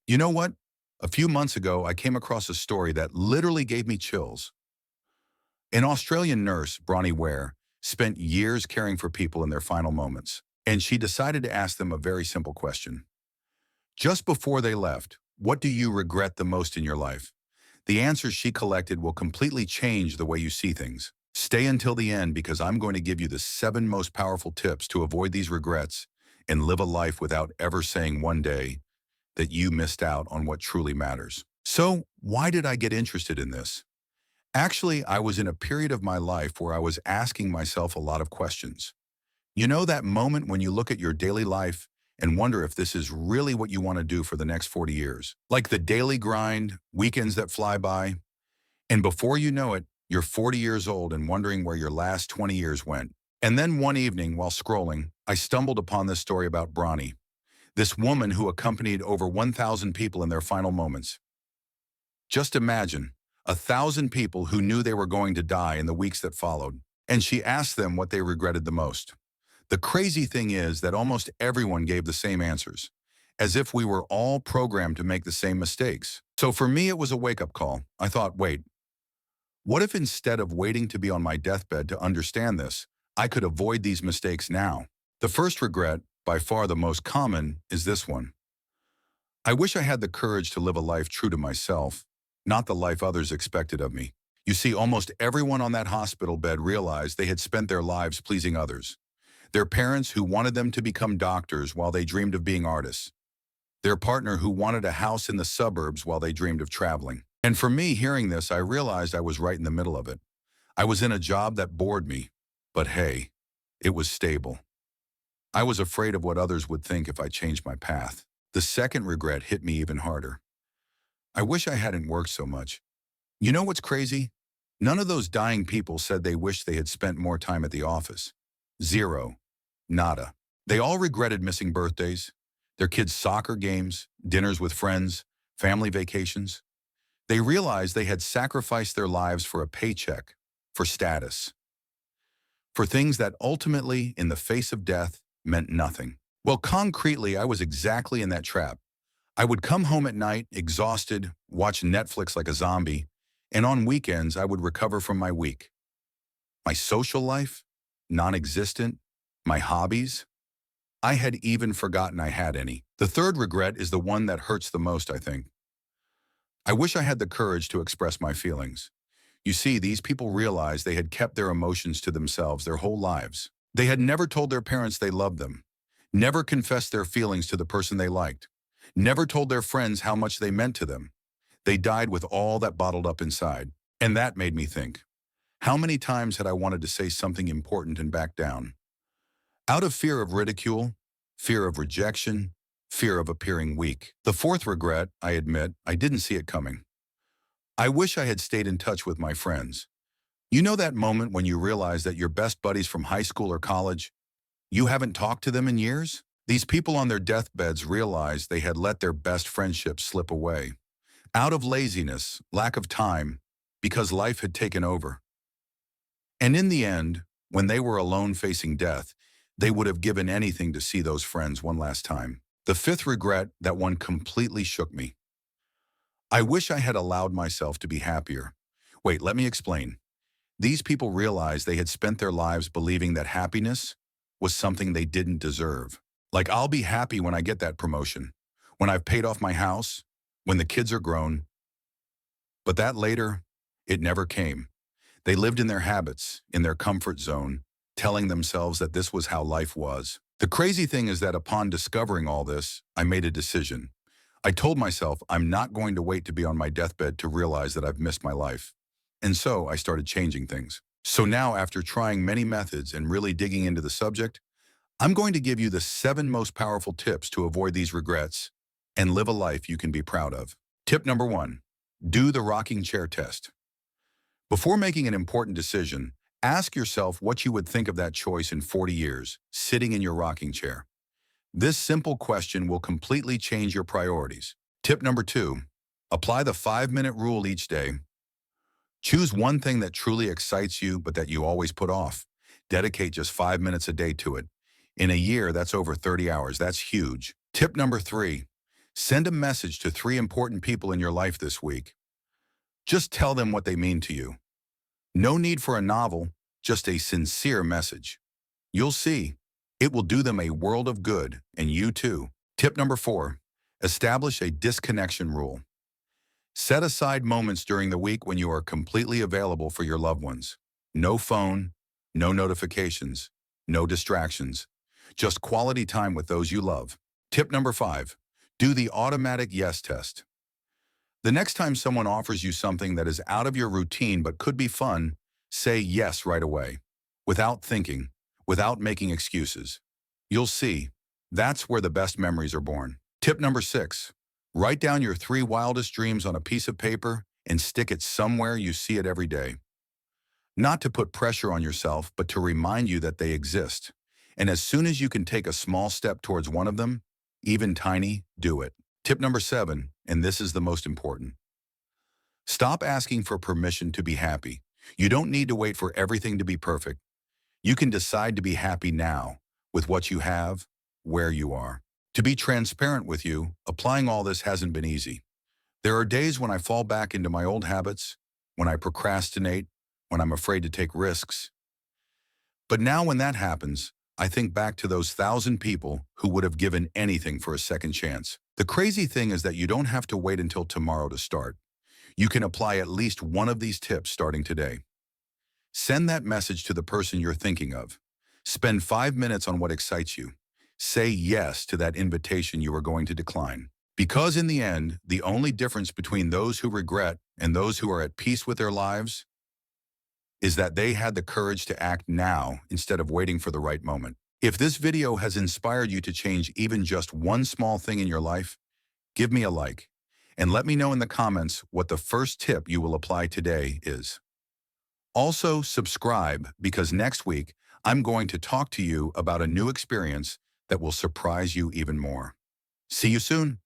You know what? A few months ago, I came across a story that literally gave me chills. An Australian nurse, Bronnie Ware, spent years caring for people in their final moments, and she decided to ask them a very simple question. Just before they left, what do you regret the most in your life? The answers she collected will completely change the way you see things. Stay until the end because I'm going to give you the 7 most powerful tips to avoid these regrets and live a life without ever saying one day that you missed out on what truly matters. So, why did I get interested in this? Actually, I was in a period of my life where I was asking myself a lot of questions. You know that moment when you look at your daily life and wonder if this is really what you want to do for the next 40 years? Like the daily grind, weekends that fly by, and before you know it, you're 40 years old and wondering where your last 20 years went. And then one evening, while scrolling, I stumbled upon this story about Bronnie, this woman who accompanied over 1,000 people in their final moments. Just imagine, 1,000 people who knew they were going to die in the weeks that followed, and she asked them what they regretted the most. The crazy thing is that almost everyone gave the same answers, as if we were all programmed to make the same mistakes. So for me, it was a wake-up call. I thought, wait, what if instead of waiting to be on my deathbed to understand this, I could avoid these mistakes now? The first regret, by far the most common, is this one. I wish I had the courage to live a life true to myself, not the life others expected of me. You see, almost everyone on that hospital bed realized they had spent their lives pleasing others. Their parents who wanted them to become doctors while they dreamed of being artists. Their partner who wanted a house in the suburbs while they dreamed of traveling. And for me, hearing this, I realized I was right in the middle of it. I was in a job that bored me, but hey, it was stable. I was afraid of what others would think if I changed my path. The second regret hit me even harder. I wish I hadn't worked so much. You know what's crazy? None of those dying people said they wished they had spent more time at the office. Zero. Nada. They all regretted missing birthdays, their kids' soccer games, dinners with friends, family vacations. They realized they had sacrificed their lives for a paycheck, for status, for things that ultimately, in the face of death, meant nothing. Well, concretely, I was exactly in that trap. I would come home at night, exhausted, watch Netflix like a zombie, and on weekends I would recover from my week. My social life? Non-existent. My hobbies? I had even forgotten I had any. The third regret is the one that hurts the most, I think. I wish I had the courage to express my feelings. You see, these people realized they had kept their emotions to themselves their whole lives. They had never told their parents they loved them, never confessed their feelings to the person they liked, never told their friends how much they meant to them. They died with all that bottled up inside. And that made me think, how many times had I wanted to say something important and back down? Out of fear of ridicule, fear of rejection, fear of appearing weak. The fourth regret, I admit, I didn't see it coming. I wish I had stayed in touch with my friends. You know that moment when you realize that your best buddies from high school or college, you haven't talked to them in years? These people on their deathbeds realized they had let their best friendships slip away. Out of laziness, lack of time, because life had taken over. And in the end, when they were alone facing death, they would have given anything to see those friends one last time. The fifth regret, that one completely shook me. I wish I had allowed myself to be happier. Wait, let me explain. These people realized they had spent their lives believing that happiness was something they didn't deserve. Like, I'll be happy when I get that promotion, when I've paid off my house, when the kids are grown. But that later, it never came. They lived in their habits, in their comfort zone, telling themselves that this was how life was. The crazy thing is that upon discovering all this, I made a decision. I told myself I'm not going to wait to be on my deathbed to realize that I've missed my life. And so I started changing things. So now, after trying many methods and really digging into the subject, I'm going to give you the 7 most powerful tips to avoid these regrets and live a life you can be proud of. Tip number 1, do the rocking chair test. Before making an important decision, ask yourself what you would think of that choice in 40 years, sitting in your rocking chair. This simple question will completely change your priorities. Tip number 2, apply the 5-minute rule each day. Choose one thing that truly excites you but that you always put off. Dedicate just 5 minutes a day to it. In a year, that's over 30 hours. That's huge. Tip number 3, Send a message to 3 important people in your life this week. Just tell them what they mean to you. No need for a novel, just a sincere message. You'll see, it will do them a world of good, and you too. Tip number 4, establish a disconnection rule. Set aside moments during the week when you are completely available for your loved ones. No phone, no notifications, no distractions. Just quality time with those you love. Tip number 5, do the automatic yes test. The next time someone offers you something that is out of your routine but could be fun, say yes right away, without thinking, without making excuses. You'll see, that's where the best memories are born. Tip number 6, write down your 3 wildest dreams on a piece of paper and stick it somewhere you see it every day. Not to put pressure on yourself, but to remind you that they exist. And as soon as you can take a small step towards one of them, even tiny, do it. Tip number 7, and this is the most important. Stop asking for permission to be happy. You don't need to wait for everything to be perfect. You can decide to be happy now, with what you have, where you are. To be transparent with you, applying all this hasn't been easy. There are days when I fall back into my old habits, when I procrastinate, when I'm afraid to take risks. But now when that happens, I think back to those 1,000 people who would have given anything for a second chance. The crazy thing is that you don't have to wait until tomorrow to start. You can apply at least one of these tips starting today. Send that message to the person you're thinking of. Spend 5 minutes on what excites you. Say yes to that invitation you are going to decline. Because in the end, the only difference between those who regret and those who are at peace with their lives is that they had the courage to act now instead of waiting for the right moment. If this video has inspired you to change even just one small thing in your life, give me a like and let me know in the comments what the first tip you will apply today is. Also, subscribe because next week I'm going to talk to you about a new experience that will surprise you even more. See you soon.